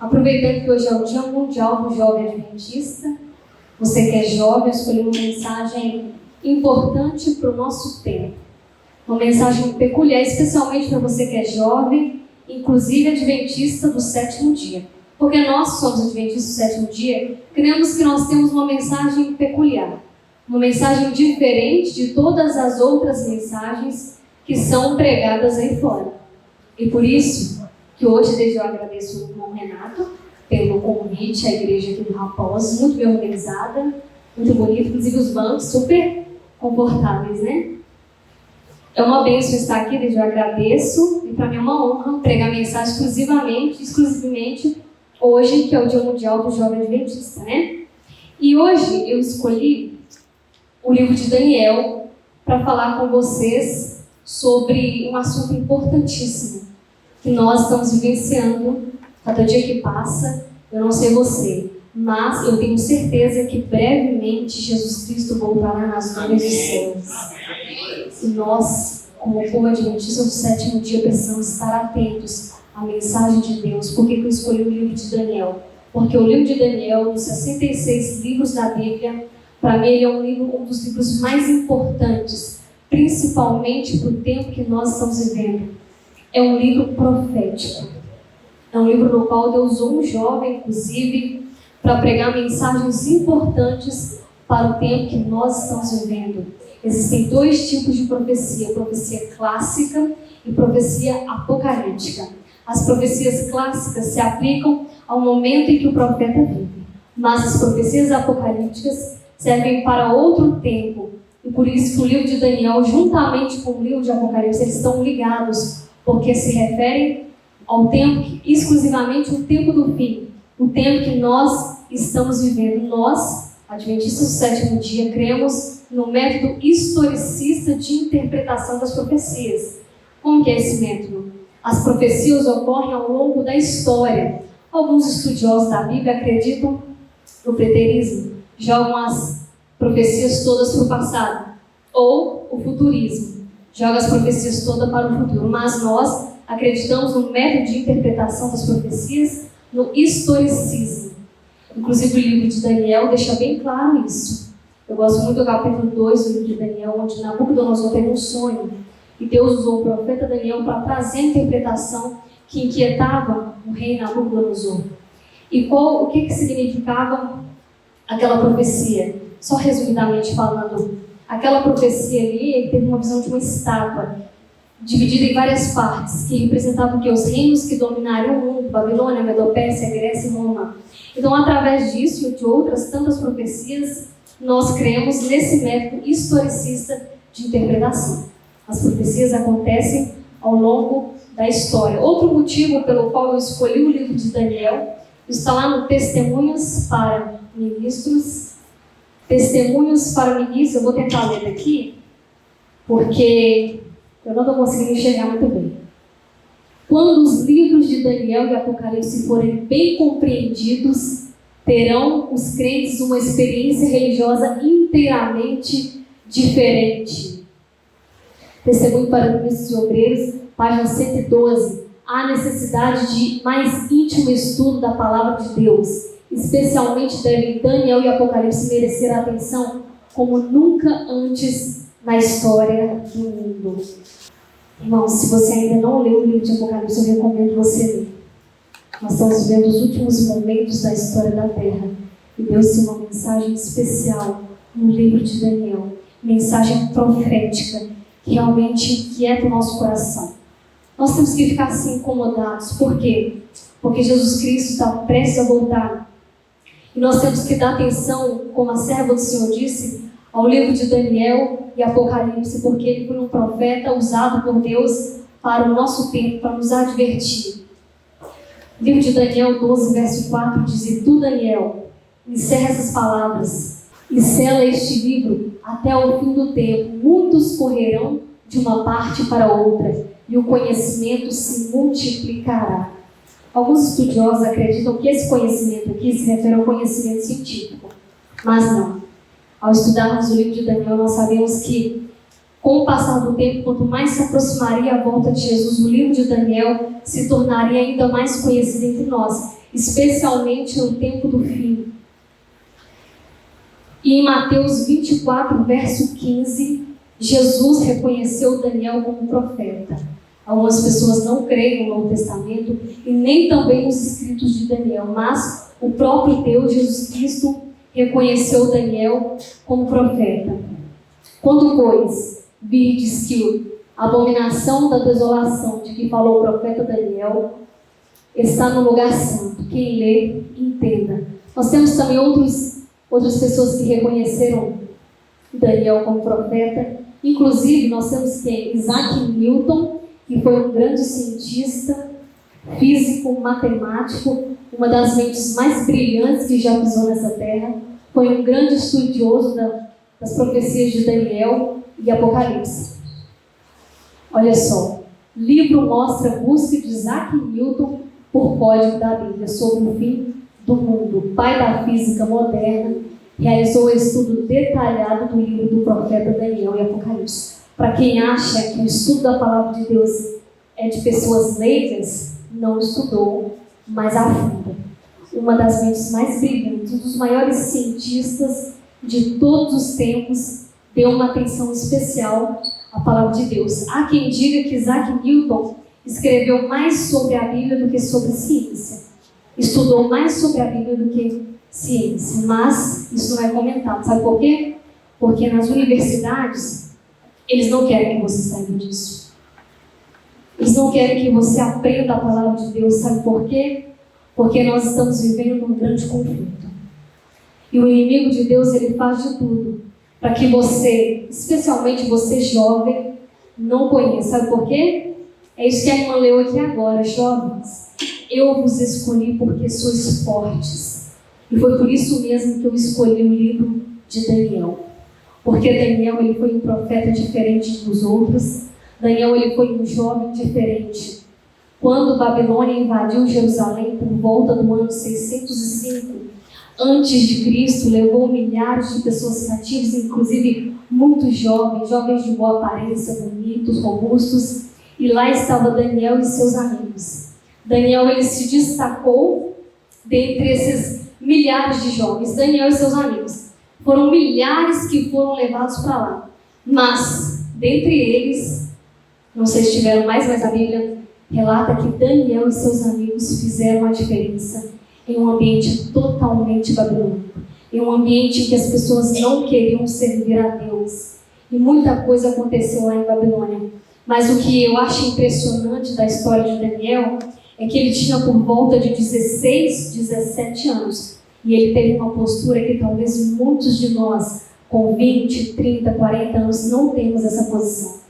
Aproveitando que hoje é o Dia Mundial do Jovem Adventista, você que é jovem, eu escolhi uma mensagem importante para o nosso tempo. Uma mensagem peculiar, especialmente para você que é jovem, inclusive adventista do sétimo dia. Porque nós somos adventistas do sétimo dia, cremos que nós temos uma mensagem peculiar. Uma mensagem diferente de todas as outras mensagens que são pregadas aí fora. E por isso que hoje, desde eu agradeço o irmão Renato pelo convite à igreja aqui do Raposo, muito bem organizada, muito bonita, inclusive os bancos super confortáveis, né? É uma bênção estar aqui, desde eu agradeço, e para mim é uma honra pregar a mensagem exclusivamente hoje, que é o Dia Mundial do Jovem Adventista, né? E hoje eu escolhi o livro de Daniel para falar com vocês sobre um assunto importantíssimo que nós estamos vivenciando cada dia que passa. Eu não sei você, mas eu tenho certeza que brevemente Jesus Cristo voltará nas nuvens dos céus. E nós, como povo adventista do sétimo dia, precisamos estar atentos à mensagem de Deus. Por que eu escolhi o livro de Daniel? Porque o livro de Daniel, dos 66 livros da Bíblia, para mim ele é um dos livros mais importantes, principalmente para o tempo que nós estamos vivendo. É um livro profético. É um livro no qual Deus usou um jovem, inclusive, para pregar mensagens importantes para o tempo que nós estamos vivendo. Existem dois tipos de profecia: profecia clássica e profecia apocalíptica. As profecias clássicas se aplicam ao momento em que o profeta vive, mas as profecias apocalípticas servem para outro tempo. E por isso que o livro de Daniel, juntamente com o livro de Apocalipse, eles estão ligados, porque se referem ao tempo, exclusivamente o tempo do fim, o tempo que nós estamos vivendo. Nós, adventistas do sétimo dia, cremos no método historicista de interpretação das profecias. Como que é esse método? As profecias ocorrem ao longo da história. Alguns estudiosos da Bíblia acreditam no preterismo, jogam as profecias todas para o passado, ou o futurismo, joga as profecias todas para o futuro. Mas nós acreditamos no método de interpretação das profecias, no historicismo. Inclusive o livro de Daniel deixa bem claro isso. Eu gosto muito do capítulo 2 do livro de Daniel, onde Nabucodonosor teve um sonho e Deus usou o profeta Daniel para trazer a interpretação que inquietava o rei Nabucodonosor. E o que significava aquela profecia? Só resumidamente falando, aquela profecia ali, ele teve uma visão de uma estátua dividida em várias partes, que representavam que os reinos que dominariam o mundo: Babilônia, Medopérsia, Grécia e Roma. Então, através disso e de outras tantas profecias, nós cremos nesse método historicista de interpretação. As profecias acontecem ao longo da história. Outro motivo pelo qual eu escolhi o livro de Daniel está lá no Testemunhos para Ministros. Testemunhos para Ministros, eu vou tentar ler daqui, porque eu não estou conseguindo enxergar muito bem. Quando os livros de Daniel e Apocalipse forem bem compreendidos, terão os crentes uma experiência religiosa inteiramente diferente. Testemunho para Ministros e Obreiros, página 112. Há necessidade de mais íntimo estudo da palavra de Deus. Especialmente devem Daniel e Apocalipse merecer atenção como nunca antes na história do mundo. Irmãos, se você ainda não leu o livro de Apocalipse, eu recomendo você ler. Nós estamos vivendo os últimos momentos da história da Terra. E Deus tem uma mensagem especial no livro de Daniel. Mensagem profética que realmente inquieta o nosso coração. Nós temos que ficar assim incomodados. Por quê? Porque Jesus Cristo está prestes a voltar. E nós temos que dar atenção, como a serva do Senhor disse, ao livro de Daniel e Apocalipse, porque ele foi um profeta usado por Deus para o nosso tempo, para nos advertir. O livro de Daniel 12, verso 4 diz: E tu, Daniel, encerra essas palavras e sela este livro até o fim do tempo. Muitos correrão de uma parte para outra, e o conhecimento se multiplicará. Alguns estudiosos acreditam que esse conhecimento aqui se refere ao conhecimento científico, mas não. Ao estudarmos o livro de Daniel, nós sabemos que, com o passar do tempo, quanto mais se aproximaria a volta de Jesus, o livro de Daniel se tornaria ainda mais conhecido entre nós. especialmente no tempo do fim. E em Mateus 24, verso 15, Jesus reconheceu Daniel como profeta. Algumas pessoas não creem no Novo Testamento e nem também nos escritos de Daniel, mas o próprio Deus, Jesus Cristo, reconheceu Daniel como profeta. Quando, pois, virdes que a abominação da desolação de que falou o profeta Daniel está no lugar santo, quem lê, entenda. Nós temos também outras pessoas que reconheceram Daniel como profeta. Inclusive, nós temos quem? Isaac Newton, que foi um grande cientista, físico, matemático, uma das mentes mais brilhantes que já pisou nessa terra. Foi um grande estudioso das profecias de Daniel e Apocalipse. Olha só, o livro mostra a busca de Isaac Newton por código da Bíblia sobre o fim do mundo. O pai da física moderna realizou o estudo detalhado do livro do profeta Daniel e Apocalipse. Para quem acha que o estudo da palavra de Deus é de pessoas leigas, não estudou, mas afunda. Uma das mentes mais brilhantes, um dos maiores cientistas de todos os tempos, deu uma atenção especial à palavra de Deus. Há quem diga que Isaac Newton escreveu mais sobre a Bíblia do que sobre ciência. Estudou mais sobre a Bíblia do que ciência, mas isso não é comentado. Sabe por quê? Porque nas universidades, eles não querem que você saiba disso. Eles não querem que você aprenda a palavra de Deus. Sabe por quê? Porque nós estamos vivendo um grande conflito. E o inimigo de Deus, ele faz de tudo para que você, especialmente você jovem, não conheça. Sabe por quê? É isso que a irmã leu aqui agora. Jovens, eu vos escolhi porque sois fortes. E foi por isso mesmo que eu escolhi o livro de Daniel. Porque Daniel, ele foi um profeta diferente dos outros. Daniel, ele foi um jovem diferente. Quando Babilônia invadiu Jerusalém por volta do ano 605 antes de Cristo, levou milhares de pessoas cativas, inclusive muitos jovens de boa aparência, bonitos, robustos, e lá estava Daniel e seus amigos. Daniel, ele se destacou dentre esses milhares de jovens. Daniel e seus amigos. Foram milhares que foram levados para lá. Mas, dentre eles, não sei se tiveram mais, mas a Bíblia relata que Daniel e seus amigos fizeram a diferença em um ambiente totalmente babilônico. Em um ambiente em que as pessoas não queriam servir a Deus. E muita coisa aconteceu lá em Babilônia. Mas o que eu acho impressionante da história de Daniel é que ele tinha por volta de 16, 17 anos. E ele teve uma postura que talvez muitos de nós, com 20, 30, 40 anos, não temos essa posição.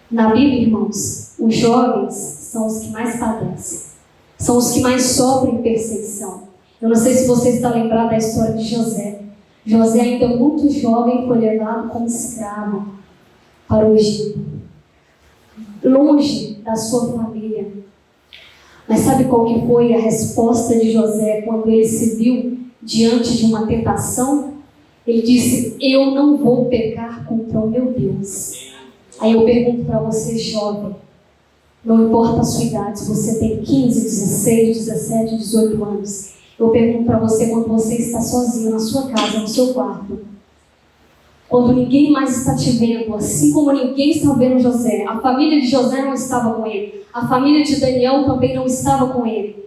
Na Bíblia, irmãos, os jovens são os que mais padecem. São os que mais sofrem perseguição. Eu não sei se você está lembrado da história de José. José, ainda muito jovem, foi levado como escravo para o Egito, longe da sua família. Mas sabe qual que foi a resposta de José quando ele se viu diante de uma tentação? Ele disse: eu não vou pecar contra o meu Deus. Aí eu pergunto para você, jovem, não importa a sua idade, se você tem 15, 16, 17, 18 anos, eu pergunto para você, quando você está sozinho na sua casa, no seu quarto, quando ninguém mais está te vendo, assim como ninguém está vendo José, a família de José não estava com ele, a família de Daniel também não estava com ele,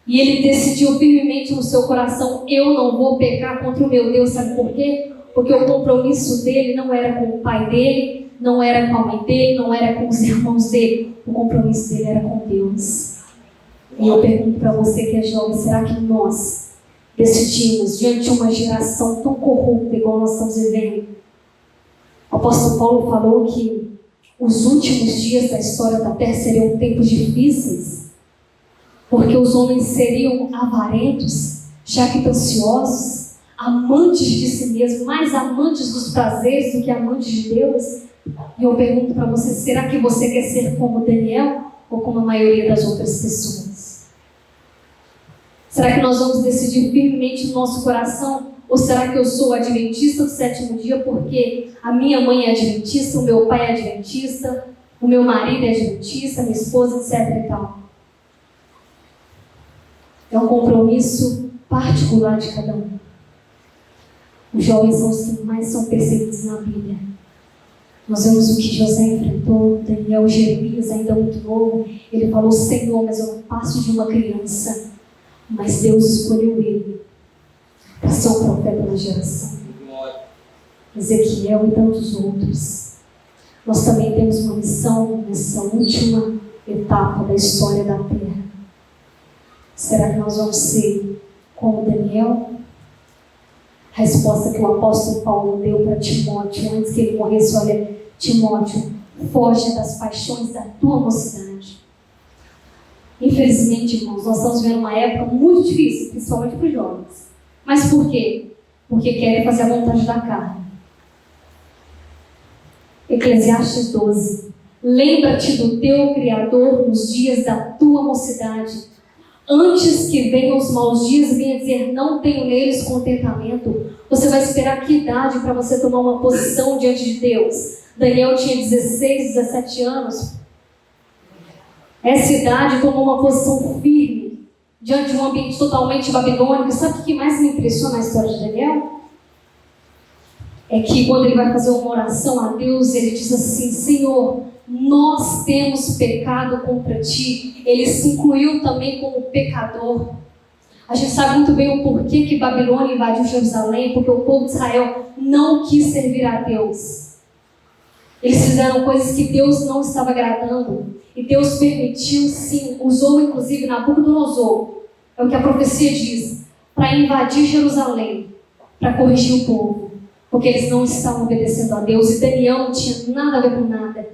e ele decidiu firmemente no seu coração: eu não vou pecar contra o meu Deus. Sabe por quê? Porque o compromisso dele não era com o pai dele, não era com a mãe dele, não era com os irmãos dele, o compromisso dele era com Deus. E eu pergunto para você que é jovem, será que nós decidimos, diante de uma geração tão corrupta igual nós estamos vivendo? O apóstolo Paulo falou que os últimos dias da história da terra seriam tempos difíceis, porque os homens seriam avarentos, jactanciosos, amantes de si mesmos, mais amantes dos prazeres do que amantes de Deus. E eu pergunto para você, será que você quer ser como Daniel ou como a maioria das outras pessoas? Será que nós vamos decidir firmemente no nosso coração? Ou será que eu sou adventista do sétimo dia porque a minha mãe é adventista, o meu pai é adventista, o meu marido é adventista, minha esposa, etc. e tal? É um compromisso particular de cada um. Os jovens são os que mais são perseguidos na Bíblia. Nós vemos o que José enfrentou, Daniel, Jeremias, ainda muito novo. Ele falou: Senhor, mas eu não passo de uma criança. Mas Deus escolheu ele para ser um profeta na geração. Ezequiel e tantos outros. Nós também temos uma missão nessa última etapa da história da Terra. Será que nós vamos ser como Daniel? A resposta que o apóstolo Paulo deu para Timóteo antes que ele morresse: olha, Timóteo, foge das paixões da tua mocidade. Infelizmente, irmãos, nós estamos vivendo uma época muito difícil, principalmente para os jovens. Mas por quê? Porque querem fazer a vontade da carne. Eclesiastes 12. Lembra-te do teu Criador nos dias da tua mocidade, antes que venham os maus dias e venha dizer: não tenho neles contentamento. Você vai esperar que idade para você tomar uma posição diante de Deus? Daniel tinha 16, 17 anos. Essa idade tomou uma posição firme diante de um ambiente totalmente babilônico. Sabe o que mais me impressiona na história de Daniel? É que quando ele vai fazer uma oração a Deus, ele diz assim: Senhor, nós temos pecado contra ti. Ele se incluiu também como pecador. A gente sabe muito bem o porquê que Babilônia invadiu Jerusalém, porque o povo de Israel não quis servir a Deus. Eles fizeram coisas que Deus não estava agradando. E Deus permitiu, sim, usou inclusive Nabucodonosor, é o que a profecia diz, para invadir Jerusalém, para corrigir o povo, porque eles não estavam obedecendo a Deus. E Daniel não tinha nada a ver com nada.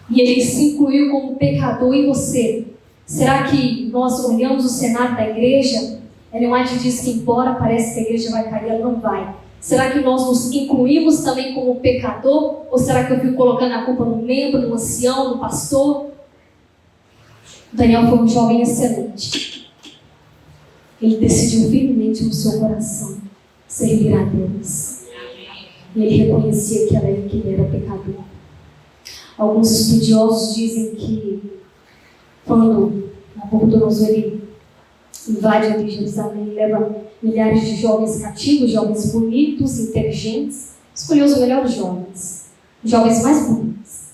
E ele se incluiu como pecador. E você? Será que nós olhamos o cenário da igreja? Ellen White diz que embora pareça que a igreja vai cair, ela não vai. Será que nós nos incluímos também como pecador? Ou será que eu fico colocando a culpa no membro, no ancião, no pastor? Daniel foi um jovem excelente. Ele decidiu firmemente no seu coração servir a Deus. E ele reconhecia que ele era pecador. Alguns estudiosos dizem que quando Nabucodonosor ele invade ali Jerusalém, leva milhares de jovens cativos, jovens bonitos, inteligentes, escolheu os melhores jovens, os jovens mais bonitos.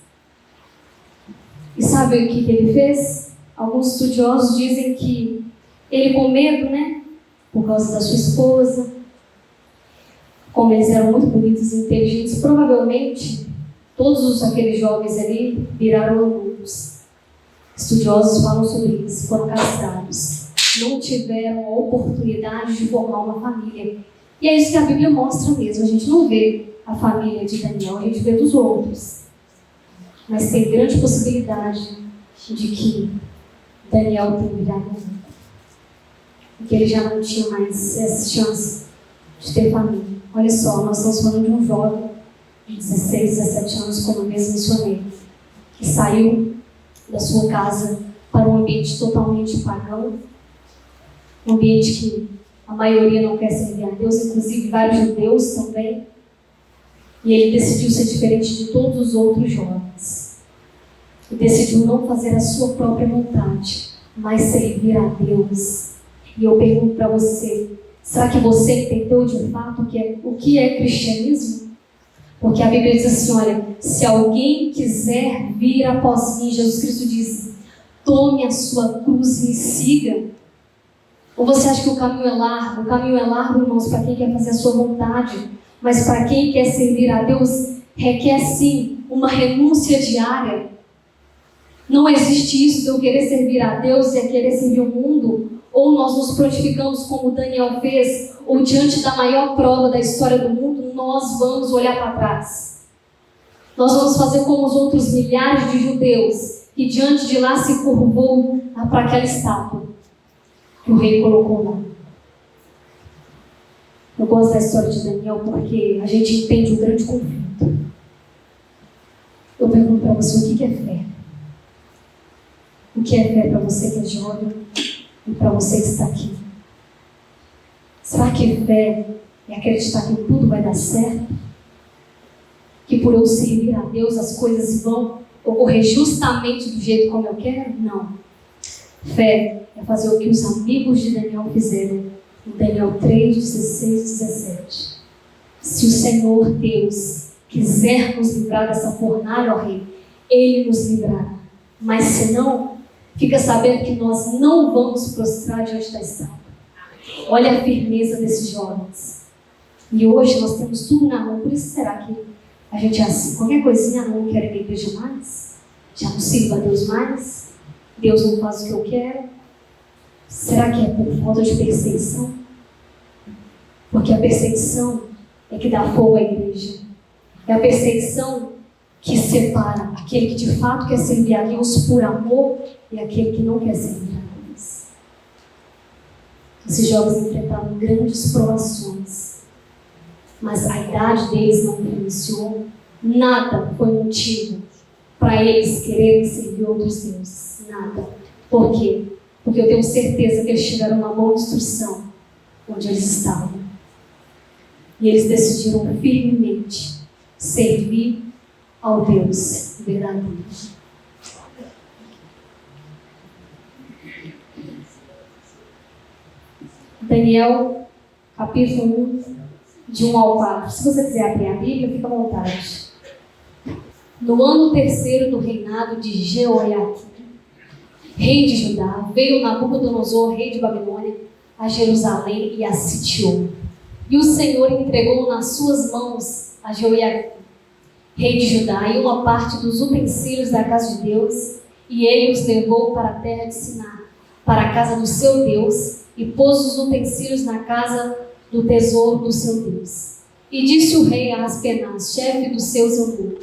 E sabe o que ele fez? Alguns estudiosos dizem que ele, com medo, por causa da sua esposa, como eles eram muito bonitos e inteligentes, provavelmente todos aqueles jovens ali viraram eunucos. Estudiosos falam sobre isso, foram castrados. Não tiveram a oportunidade de formar uma família. E é isso que a Bíblia mostra mesmo. A gente não vê a família de Daniel, a gente vê dos outros. Mas tem grande possibilidade de que Daniel tenha virado eunuco. Porque ele já não tinha mais essa chance de ter família. Olha só, nós estamos falando de um jovem de 16, 17 anos, como eu mesmo mencionei, que saiu da sua casa para um ambiente totalmente pagão, um ambiente que a maioria não quer servir a Deus, inclusive vários judeus também. E ele decidiu ser diferente de todos os outros jovens. E decidiu não fazer a sua própria vontade, mas servir a Deus. E eu pergunto para você, será que você entendeu de fato o que é cristianismo? Porque a Bíblia diz assim, olha, se alguém quiser vir após mim, Jesus Cristo disse, tome a sua cruz e me siga. Ou você acha que o caminho é largo? O caminho é largo, irmãos, para quem quer fazer a sua vontade. Mas para quem quer servir a Deus, requer sim uma renúncia diária. Não existe isso de eu querer servir a Deus e querer servir o mundo. Ou nós nos prontificamos como Daniel fez, ou diante da maior prova da história do mundo, nós vamos olhar para trás. Nós vamos fazer como os outros milhares de judeus, que diante de lá se curvou para aquela estátua que o rei colocou lá. Eu gosto da história de Daniel porque a gente entende o grande conflito. Eu pergunto para você, o que é fé? O que é fé para você que é jovem e para você que está aqui? Será que fé é acreditar que tudo vai dar certo? Que por eu servir a Deus as coisas vão ocorrer justamente do jeito como eu quero? Não. Fé é fazer o que os amigos de Daniel fizeram em Daniel 3, 16, 17. Se o Senhor Deus quiser nos livrar dessa fornalha, ó rei, Ele nos livrará. Mas se não, fica sabendo que nós não vamos prostrar diante da estátua. Olha a firmeza desses jovens. E hoje nós temos tudo na mão. Por isso será que a gente é assim? Qualquer coisinha não quero ir na igreja mais? Já não sirvo a Deus mais? Deus não faz o que eu quero? Será que é por falta de perseguição? Porque a perseguição é que dá fogo à igreja. É a perseguição que separa aquele que de fato quer servir a Deus por amor e aquele que não quer servir a Deus. Esses jovens enfrentaram grandes provações, mas a idade deles não influenciou. Nada foi motivo para eles quererem servir outros deuses. Nada. Por quê? Porque eu tenho certeza que eles tiveram uma boa instrução onde eles estavam. E eles decidiram firmemente servir ao Deus verdadeiro. Daniel, capítulo 1, de 1 ao 4. Se você quiser abrir a Bíblia, fica à vontade. No ano 3º do reinado de Jeoiaquim, rei de Judá, veio Nabucodonosor, rei de Babilônia, a Jerusalém e a sitiou. E o Senhor entregou nas suas mãos a Jeoiaquim, rei de Judá, e uma parte dos utensílios da casa de Deus, e ele os levou para a terra de Siná, para a casa do seu Deus, e pôs os utensílios na casa do tesouro do seu Deus. E disse o rei a Aspenaz, chefe dos seus eunucos,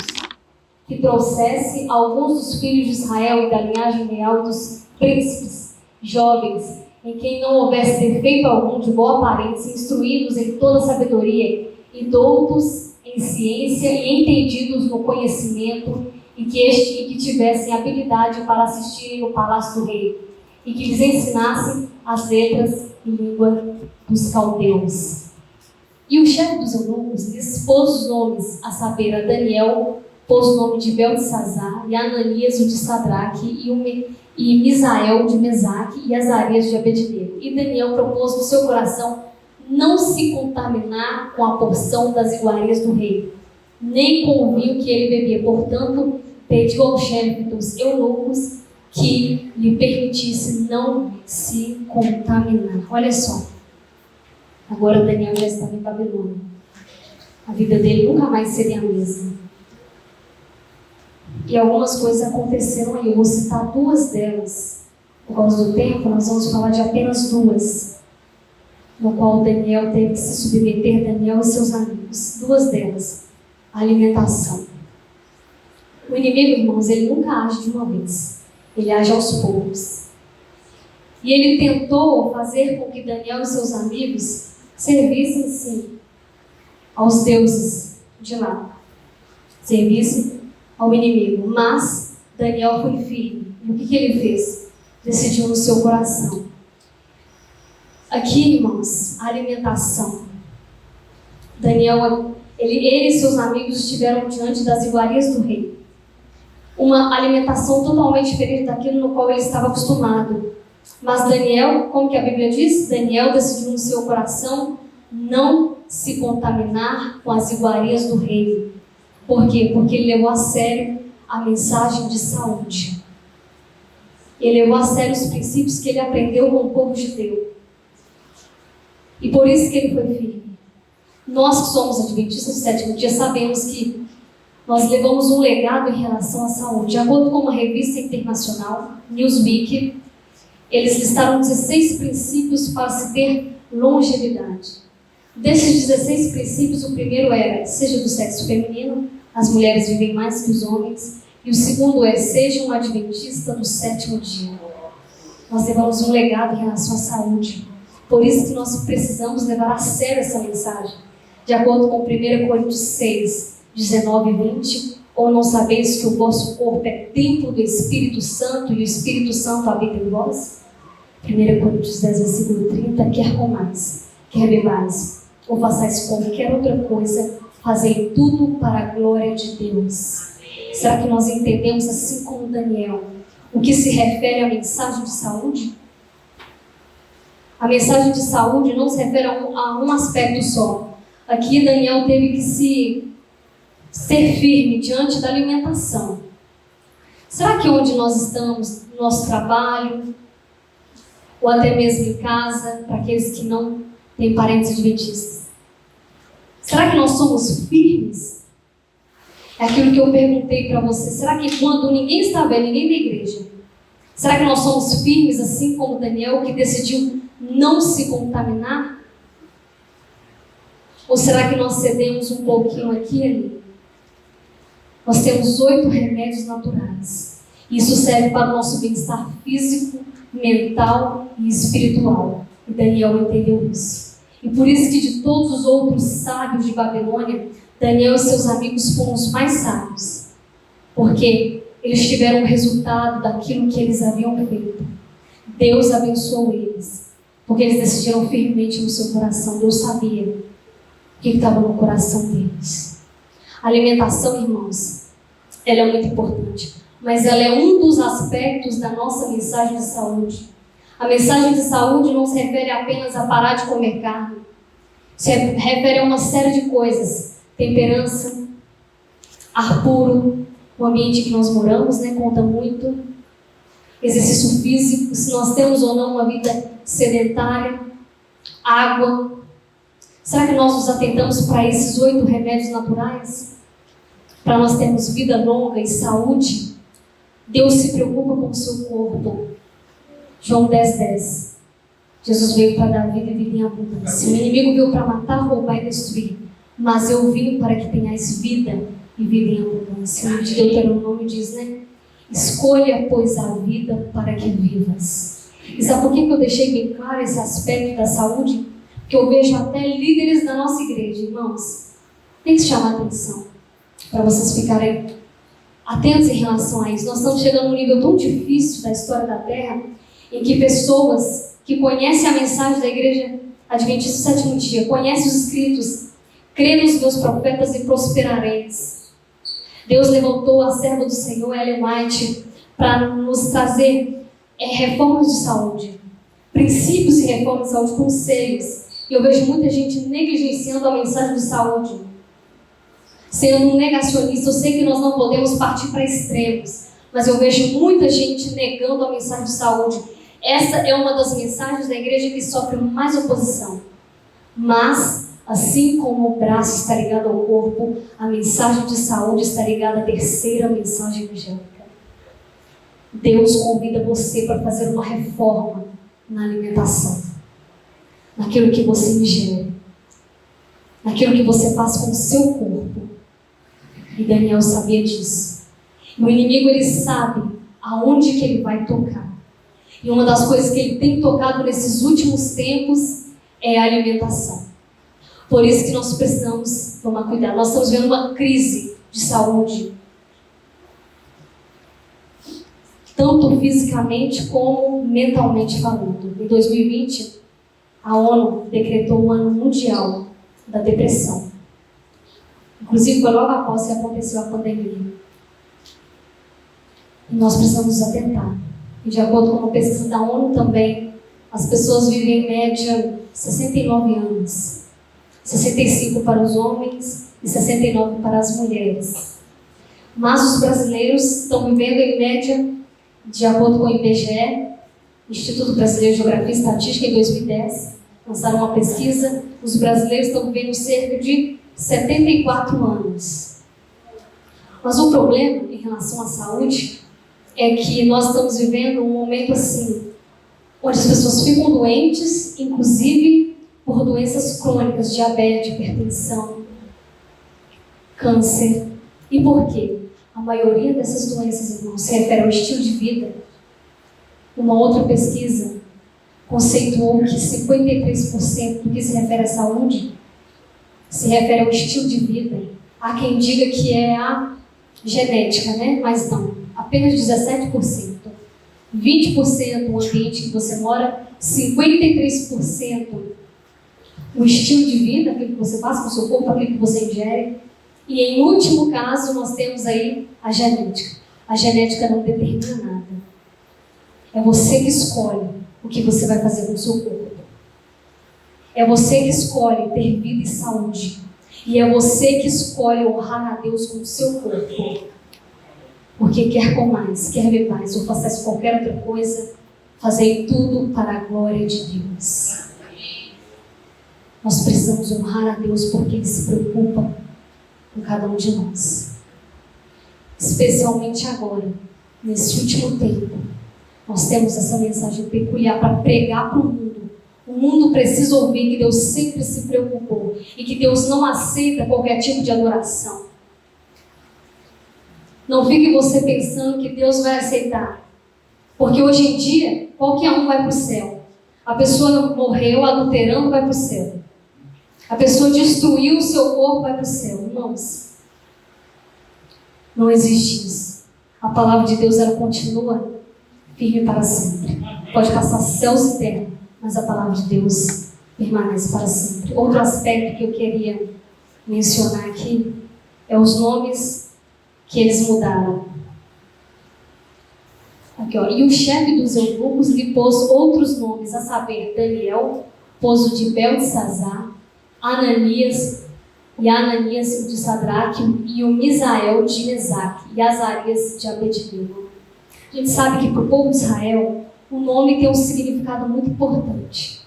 que trouxesse alguns dos filhos de Israel e da linhagem real dos príncipes, jovens, em quem não houvesse defeito algum, de boa aparência, instruídos em toda sabedoria, e doutos em ciência e entendidos no conhecimento, e que tivessem habilidade para assistirem no palácio do rei, e que lhes ensinassem as letras e língua dos caldeus. E o chefe dos eunucos lhes pôs os nomes, a saber, a Daniel pôs o nome de Beltesazar, e Ananias o de Sadraque, e Misael de Mesaque, e Azarias de Abednego. E Daniel propôs no seu coração não se contaminar com a porção das iguarias do rei, nem com o vinho que ele bebia. Portanto, pediu ao chefe dos eunucos que lhe permitisse não se contaminar. Olha só, agora Daniel já estava em Babilônia. A vida dele nunca mais seria a mesma. E algumas coisas aconteceram aí. Eu vou citar 2 delas. Por causa do tempo, nós vamos falar de apenas 2, no qual Daniel teve que se submeter, Daniel e seus amigos. 2 delas. A alimentação. O inimigo, irmãos, ele nunca age de uma vez. Ele age aos poucos. E ele tentou fazer com que Daniel e seus amigos servissem, sim, aos deuses de lá. Servissem ao inimigo. Mas Daniel foi firme. E o que ele fez? Decidiu no seu coração. Aqui, irmãos, a alimentação. Daniel, ele e seus amigos estiveram diante das iguarias do rei. Uma alimentação totalmente diferente daquilo no qual ele estava acostumado. Mas Daniel, como que a Bíblia diz? Daniel decidiu no seu coração não se contaminar com as iguarias do rei. Por quê? Porque ele levou a sério a mensagem de saúde. Ele levou a sério os princípios que ele aprendeu com o povo judeu. E por isso que ele foi firme. Nós que somos adventistas do 7º dia sabemos que nós levamos um legado em relação à saúde. De acordo com uma revista internacional, Newsweek, eles listaram 16 princípios para se ter longevidade. Desses 16 princípios, o primeiro era: seja do sexo feminino, as mulheres vivem mais que os homens. E o segundo é: seja um adventista do 7º dia. Nós levamos um legado em relação à saúde. Por isso que nós precisamos levar a sério essa mensagem. De acordo com 1 Coríntios 6, 19 e 20, ou não sabeis que o vosso corpo é templo do Espírito Santo e o Espírito Santo habita em vós? 1 Coríntios 10, versículo 30, quer comais, quer bebais, ou façais qualquer outra coisa, fazei tudo para a glória de Deus. Será que nós entendemos, assim como Daniel, o que se refere à mensagem de saúde? A mensagem de saúde não se refere a um aspecto só. Aqui Daniel teve que ser firme diante da alimentação. Será que onde nós estamos, no nosso trabalho, ou até mesmo em casa, para aqueles que não têm parentes adventistas, será que nós somos firmes? É aquilo que eu perguntei para você. Será que quando ninguém está bem, ninguém da igreja, será que nós somos firmes assim como Daniel, que decidiu não se contaminar? Ou será que nós cedemos um pouquinho aqui e ali? Nós temos 8 remédios naturais. Isso serve para o nosso bem-estar físico, mental e espiritual. E Daniel entendeu isso. E por isso que de todos os outros sábios de Babilônia, Daniel e seus amigos foram os mais sábios. Porque eles tiveram o resultado daquilo que eles haviam feito. Deus abençoou eles. Porque eles decidiram firmemente no seu coração. Deus sabia o que estava no coração deles. A alimentação, irmãos, ela é muito importante. Mas ela é um dos aspectos da nossa mensagem de saúde. A mensagem de saúde não se refere apenas a parar de comer carne. Se refere a uma série de coisas. Temperança, ar puro, o ambiente que nós moramos, conta muito. Exercício físico, se nós temos ou não uma vida sedentária. Água. Será que nós nos atentamos para esses 8 remédios naturais? Para nós termos vida longa e saúde? Deus se preocupa com o seu corpo. João 10:10. Jesus veio para dar vida e vida em abundância. O inimigo veio para matar, roubar e destruir. Mas eu vim para que tenhais vida e vida em abundância. O Deuteronômio diz, escolha, pois, a vida para que vivas. E sabe por que eu deixei bem claro esse aspecto da saúde? Porque eu vejo até líderes da nossa igreja, irmãos. Tem que chamar a atenção para vocês ficarem atentos em relação a isso. Nós estamos chegando num nível tão difícil da história da Terra, em que pessoas que conhecem a mensagem da Igreja Adventista do Sétimo Dia, conhecem os escritos, crê nos meus profetas e prosperareis. Deus levantou a serva do Senhor, Ellen White, para nos trazer reformas de saúde, princípios e reformas de saúde, conselhos. E eu vejo muita gente negligenciando a mensagem de saúde, sendo um negacionista. Eu sei que nós não podemos partir para extremos, mas eu vejo muita gente negando a mensagem de saúde. Essa é uma das mensagens da igreja que sofre mais oposição. Mas, assim como o braço está ligado ao corpo, a mensagem de saúde está ligada à terceira mensagem evangélica. Deus convida você para fazer uma reforma na alimentação, naquilo que você ingere, naquilo que você faz com o seu corpo. E Daniel sabia disso. E o inimigo, ele sabe aonde que ele vai tocar. E uma das coisas que ele tem tocado nesses últimos tempos é a alimentação. Por isso que nós precisamos tomar cuidado. Nós estamos vendo uma crise de saúde, tanto fisicamente como mentalmente falando. Em 2020, a ONU decretou o ano mundial da depressão. Inclusive, foi logo após que aconteceu a pandemia. E nós precisamos nos atentar. E de acordo com uma pesquisa da ONU também, as pessoas vivem em média 69 anos. 65 para os homens e 69 para as mulheres. Mas os brasileiros estão vivendo em média, de acordo com o IBGE, Instituto Brasileiro de Geografia e Estatística, em 2010, lançaram uma pesquisa, os brasileiros estão vivendo cerca de 74 anos. Mas o problema em relação à saúde é que nós estamos vivendo um momento assim, onde as pessoas ficam doentes, inclusive por doenças crônicas, diabetes, hipertensão, câncer. E por quê? A maioria dessas doenças, irmãos, se refere ao estilo de vida. Uma outra pesquisa conceituou que 53% do que se refere à saúde se refere ao estilo de vida. Há quem diga que é a genética, mas não. Apenas 17%. 20% o ambiente que você mora, 53% o estilo de vida, aquilo que você faz com o seu corpo, aquilo que você ingere. E em último caso, nós temos aí a genética. A genética não determina nada. É você que escolhe o que você vai fazer com o seu corpo. É você que escolhe ter vida e saúde. E é você que escolhe honrar a Deus com o seu corpo. Porque quer comais, quer bebais, ou façais qualquer outra coisa, fazei tudo para a glória de Deus. Nós precisamos honrar a Deus porque Ele se preocupa com cada um de nós. Especialmente agora, nesse último tempo, nós temos essa mensagem peculiar para pregar para o mundo. O mundo precisa ouvir que Deus sempre se preocupou e que Deus não aceita qualquer tipo de adoração. Não fique você pensando que Deus vai aceitar. Porque hoje em dia, qualquer um vai para o céu. A pessoa morreu adulterando, vai para o céu. A pessoa destruiu o seu corpo, vai para o céu. Irmãos, não existe isso. A palavra de Deus, ela continua firme para sempre. Pode passar céus e terra, mas a palavra de Deus permanece para sempre. Outro aspecto que eu queria mencionar aqui é os nomes que eles mudaram. Aqui, ó. E o chefe dos eunucos lhe pôs outros nomes, a saber, Daniel, pôs o de Beltesazar, Ananias, e Ananias de Sadraque, e o Misael de Mesaque, e Azarias de Abednego. A gente sabe que para o povo de Israel, o nome tem um significado muito importante,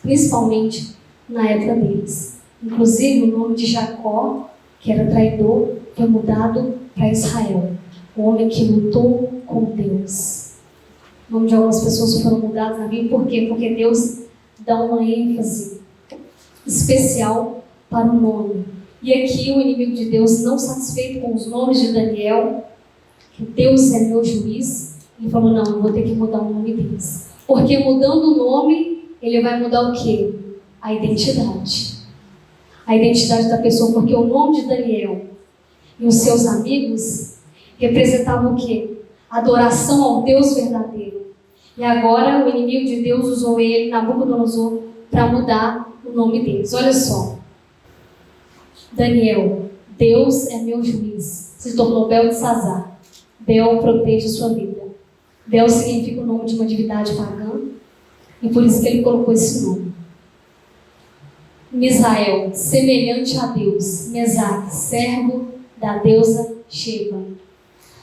principalmente na época deles. Inclusive, o nome de Jacó, que era traidor, foi mudado para Israel, o homem que lutou com Deus. O nome de algumas pessoas foram mudados na Bíblia, por quê? Porque Deus dá uma ênfase especial para o nome. E aqui o inimigo de Deus, não satisfeito com os nomes de Daniel, que Deus é meu juiz, ele falou, não, eu vou ter que mudar o nome deles. Porque mudando o nome, ele vai mudar o quê? A identidade. A identidade da pessoa, porque o nome de Daniel e os seus amigos representavam o quê? Adoração ao Deus verdadeiro. E agora o inimigo de Deus usou ele, Nabucodonosor, para mudar o nome deles. Olha só. Daniel, Deus é meu juiz, se tornou Beltesazar. Bel protege sua vida. Bel significa o nome de uma divindade pagã, e por isso que ele colocou esse nome. Misael, semelhante a Deus. Mesaque, servo da deusa Sheba.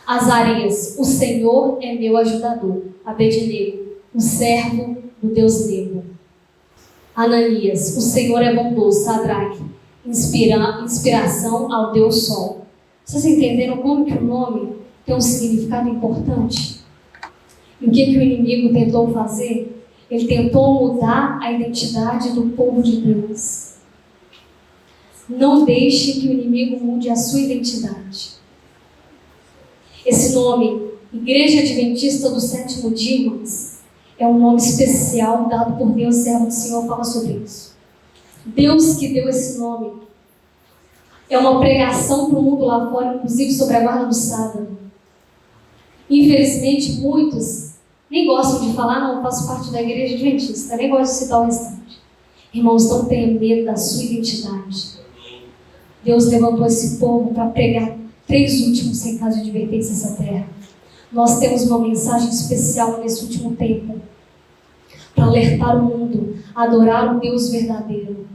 Azarias, o Senhor é meu ajudador. Abednego, o servo do Deus Nebo. Ananias, o Senhor é bondoso. Sadraque, inspiração ao Deus Sol. Vocês entenderam como que o nome tem um significado importante? E o que o inimigo tentou fazer? Ele tentou mudar a identidade do povo de Deus. Não deixe que o inimigo mude a sua identidade. Esse nome, Igreja Adventista do Sétimo Dia, irmãos, é um nome especial dado por Deus, servo do Senhor, fala sobre isso. Deus que deu esse nome. É uma pregação para o mundo lá fora, inclusive sobre a guarda do sábado. Infelizmente, muitos nem gostam de falar, não, eu faço parte da Igreja Adventista, nem gosto de citar o restante. Irmãos, não tenham medo da sua identidade. Deus levantou esse povo para pregar 3 últimos recados de advertência nessa terra. Nós temos uma mensagem especial nesse último tempo para alertar o mundo a adorar o Deus verdadeiro.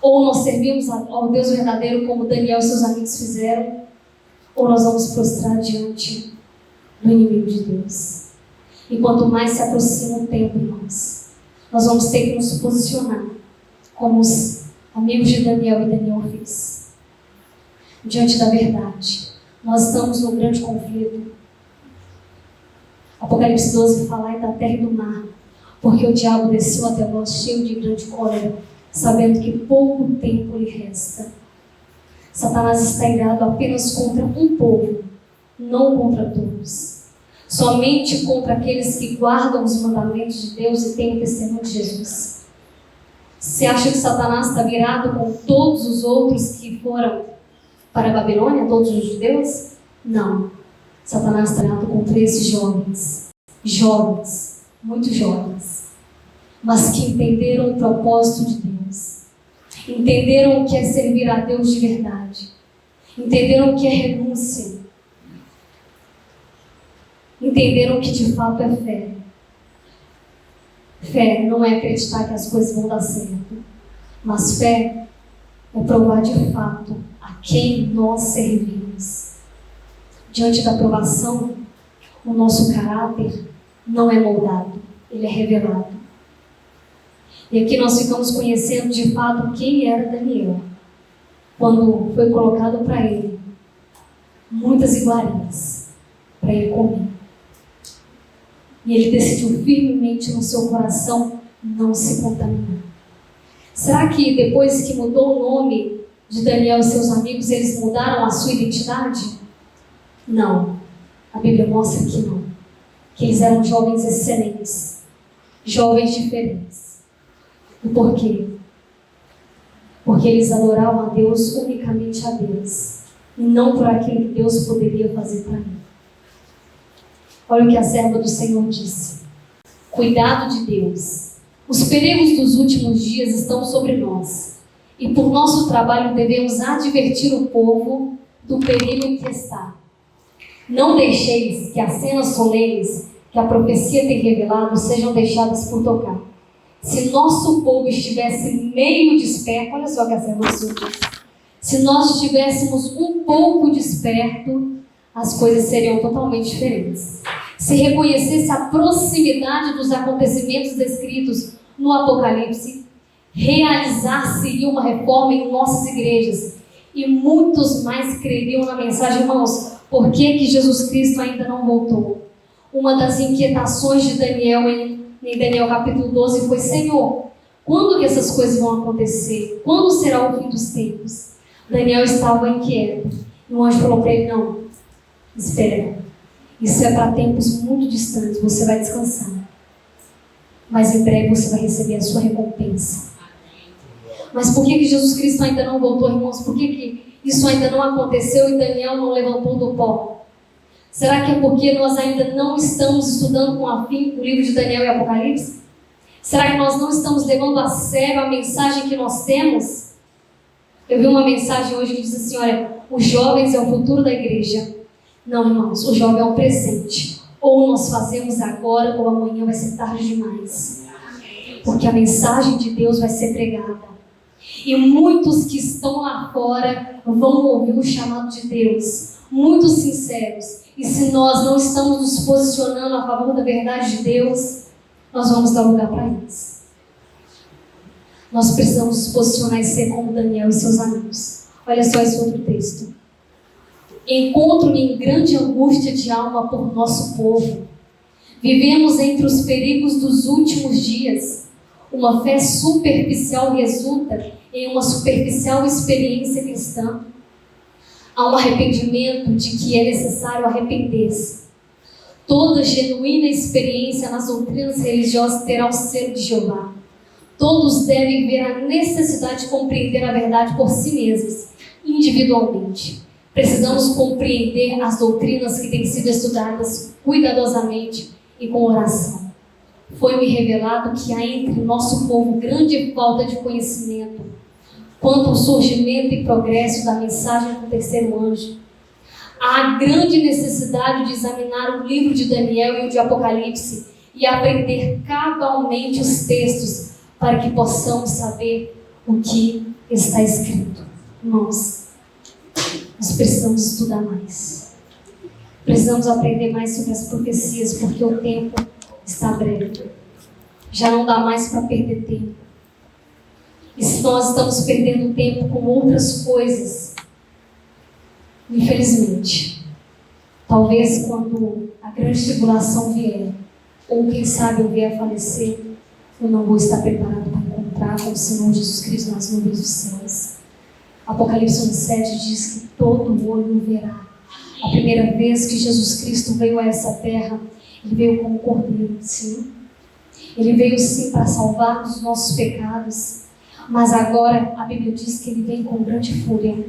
Ou nós servimos ao Deus verdadeiro como Daniel e seus amigos fizeram, ou nós vamos prostrar diante do inimigo de Deus. E quanto mais se aproxima o tempo, irmãos, nós vamos ter que nos posicionar como os amigos de Daniel e Daniel fez. Diante da verdade. Nós estamos num grande conflito. Apocalipse 12 fala da terra e do mar, porque o diabo desceu até nós cheio de grande cólera, sabendo que pouco tempo lhe resta. Satanás está irado apenas contra um povo, não contra todos. Somente contra aqueles que guardam os mandamentos de Deus e têm o testemunho de Jesus. Você acha que Satanás está virado com todos os outros que foram para a Babilônia, todos os judeus? Não. Satanás está virado contra esses jovens, muito jovens, mas que entenderam o propósito de Deus, entenderam o que é servir a Deus de verdade, entenderam o que é renúncia, entenderam o que de fato é fé. Fé não é acreditar que as coisas vão dar certo, mas fé é provar de fato a quem nós servimos. Diante da provação, o nosso caráter não é moldado, ele é revelado. E aqui nós ficamos conhecendo de fato quem era Daniel, quando foi colocado para ele muitas iguarias para ele comer. E ele decidiu firmemente no seu coração não se contaminar. Será que depois que mudou o nome de Daniel e seus amigos, eles mudaram a sua identidade? Não. A Bíblia mostra que não. Que eles eram jovens excelentes, jovens diferentes. E por quê? Porque eles adoravam a Deus unicamente a Deus, e não por aquilo que Deus poderia fazer para mim. Olha o que a serva do Senhor disse. Cuidado de Deus. Os perigos dos últimos dias estão sobre nós, e por nosso trabalho devemos advertir o povo do perigo em que está. Não deixeis que as cenas solenes que a profecia tem revelado sejam deixadas por tocar. Se nosso povo estivesse meio desperto, olha só que a serva do Senhor disse. Se nós estivéssemos um pouco desperto, as coisas seriam totalmente diferentes. Se reconhecesse a proximidade dos acontecimentos descritos no Apocalipse, realizar-se-ia uma reforma em nossas igrejas e muitos mais creriam na mensagem. Irmãos, por que Jesus Cristo ainda não voltou? Uma das inquietações de Daniel em Daniel capítulo 12 foi: Senhor, quando que essas coisas vão acontecer? Quando será o fim dos tempos? Daniel estava inquieto. E o anjo falou para ele: não, espera. Isso é para tempos muito distantes. Você vai descansar. Mas em breve você vai receber a sua recompensa. Mas por que Jesus Cristo ainda não voltou, irmãos? Por que isso ainda não aconteceu e Daniel não levantou do pó? Será que é porque nós ainda não estamos estudando com afinco o livro de Daniel e Apocalipse? Será que nós não estamos levando a sério a mensagem que nós temos? Eu vi uma mensagem hoje que diz assim: olha, os jovens é o futuro da igreja. Não, irmãos, o jovem é o presente. Ou nós fazemos agora, ou amanhã vai ser tarde demais. Porque a mensagem de Deus vai ser pregada. E muitos que estão lá fora vão ouvir o chamado de Deus. Muitos sinceros. E se nós não estamos nos posicionando a favor da verdade de Deus, nós vamos dar lugar para eles. Nós precisamos nos posicionar e ser como Daniel e seus amigos. Olha só esse outro texto. Encontro-me em grande angústia de alma por nosso povo. Vivemos entre os perigos dos últimos dias. Uma fé superficial resulta em uma superficial experiência cristã. Há um arrependimento de que é necessário arrepender-se. Toda genuína experiência nas doutrinas religiosas terá o selo de Jeová. Todos devem ver a necessidade de compreender a verdade por si mesmos, individualmente. Precisamos compreender as doutrinas que têm sido estudadas cuidadosamente e com oração. Foi-me revelado que há entre o nosso povo grande falta de conhecimento quanto ao surgimento e progresso da mensagem do terceiro anjo. Há grande necessidade de examinar o livro de Daniel e o de Apocalipse e aprender cabalmente os textos para que possamos saber o que está escrito. Nós precisamos estudar mais. Precisamos aprender mais sobre as profecias, porque o tempo está breve. Já não dá mais para perder tempo. E se nós estamos perdendo tempo com outras coisas, infelizmente, talvez quando a grande tribulação vier, ou quem sabe eu vier a falecer, eu não vou estar preparado para encontrar com o Senhor Jesus Cristo nas nuvens dos céus. Apocalipse 1:7 diz que todo olho verá. A primeira vez que Jesus Cristo veio a essa terra, Ele veio como cordeiro, sim. Ele veio sim para salvar os nossos pecados. Mas agora a Bíblia diz que Ele vem com grande fúria.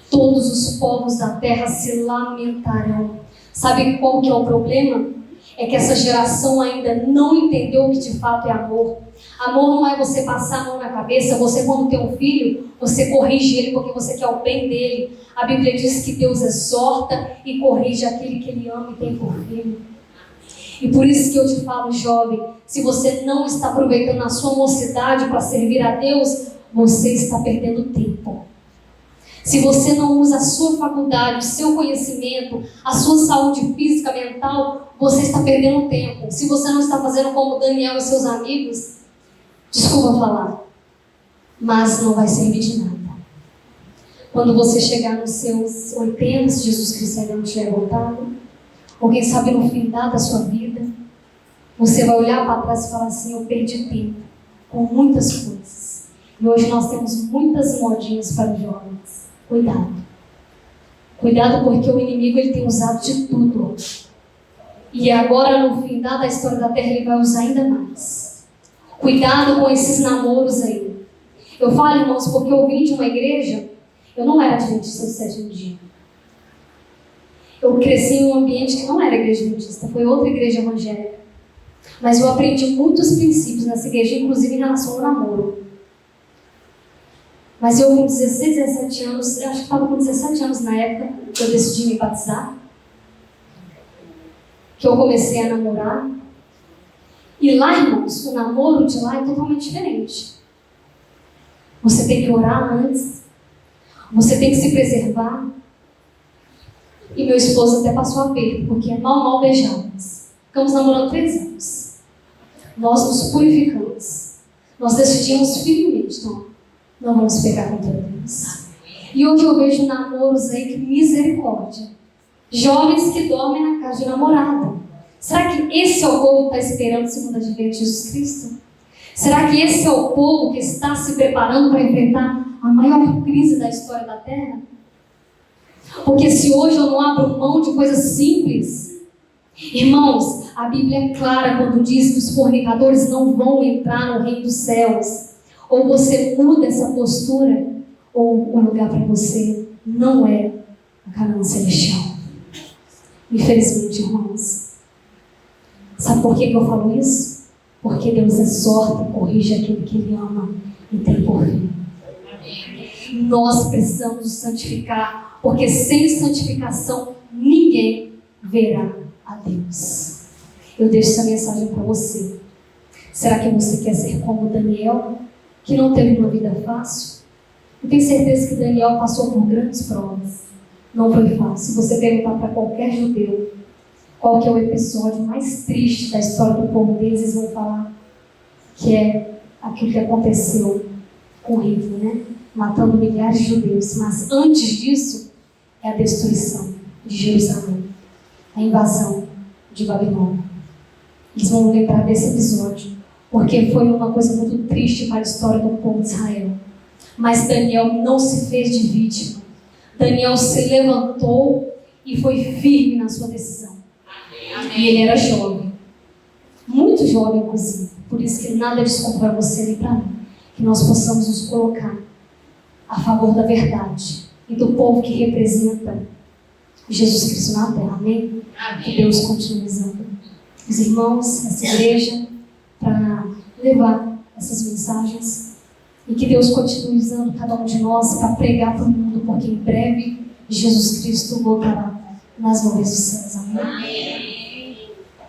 Todos os povos da terra se lamentarão. Sabe qual que é o problema? É que essa geração ainda não entendeu o que de fato é amor. Amor não é você passar a mão na cabeça. Você, quando tem um filho, você corrige ele porque você quer o bem dele. A Bíblia diz que Deus exorta e corrige aquele que Ele ama e tem por filho. E por isso que eu te falo, jovem, se você não está aproveitando a sua mocidade para servir a Deus, você está perdendo tempo. Se você não usa a sua faculdade, o seu conhecimento, a sua saúde física, mental, você está perdendo tempo. Se você não está fazendo como Daniel e seus amigos, desculpa falar, mas não vai servir de nada. Quando você chegar nos seus 80, se Jesus Cristo ainda não tiver voltado, ou quem sabe no final da sua vida, você vai olhar para trás e falar assim: eu perdi tempo com muitas coisas. E hoje nós temos muitas modinhas para os jovens. Cuidado. Cuidado, porque o inimigo ele tem usado de tudo. E agora no final da história da terra ele vai usar ainda mais. Cuidado com esses namoros aí. Eu falo, irmãos, porque eu vim de uma igreja, eu não era adventista do sétimo dia. Eu cresci em um ambiente que não era igreja adventista, foi outra igreja evangélica. Mas eu aprendi muitos princípios nessa igreja, inclusive em relação ao namoro. Mas eu com 16, 17 anos, eu acho que estava com 17 anos na época, que eu decidi me batizar, que eu comecei a namorar. E lá, irmãos, o namoro de lá é totalmente diferente. Você tem que orar antes, você tem que se preservar. E meu esposo até passou aperto, porque mal beijávamos. Ficamos namorando 3 anos. Nós nos purificamos. Nós decidimos firmemente, não vamos pecar contra Deus. E hoje eu vejo namoros aí, que misericórdia. Jovens que dormem na casa de namorada. Será que esse é o povo que está esperando o segundo advento de Jesus Cristo? Será que esse é o povo que está se preparando para enfrentar a maior crise da história da Terra? Porque se hoje eu não abro mão de coisas simples, irmãos, a Bíblia é clara quando diz que os fornicadores não vão entrar no reino dos céus. Ou você muda essa postura, ou o lugar para você não é a Canaã celestial. Infelizmente, irmãos. Sabe por que eu falo isso? Porque Deus exorta e corrige aquele que Ele ama e tem por fim. Nós precisamos nos santificar, porque sem santificação ninguém verá a Deus. Eu deixo essa mensagem para você. Será que você quer ser como Daniel, que não teve uma vida fácil? Eu tenho certeza que Daniel passou por grandes provas. Não foi fácil. Se você perguntar para qualquer judeu qual que é o episódio mais triste da história do povo deles, eles vão falar que é aquilo que aconteceu com Hitler, né? Matando milhares de judeus. Mas antes disso, é a destruição de Jerusalém, a invasão de Babilônia. Eles vão lembrar desse episódio, porque foi uma coisa muito triste para a história do povo de Israel. Mas Daniel não se fez de vítima. Daniel se levantou e foi firme na sua decisão. Amém. E ele era jovem, muito jovem inclusive. Por isso que nada é desculpa para você nem para mim. Que nós possamos nos colocar a favor da verdade e do povo que representa Jesus Cristo na terra. Amém? Amém. Que Deus continue usando os irmãos, essa igreja, para levar essas mensagens. E que Deus continue usando cada um de nós para pregar para o mundo, porque em breve Jesus Cristo voltará nas nuvens dos céus. Amém? Amém.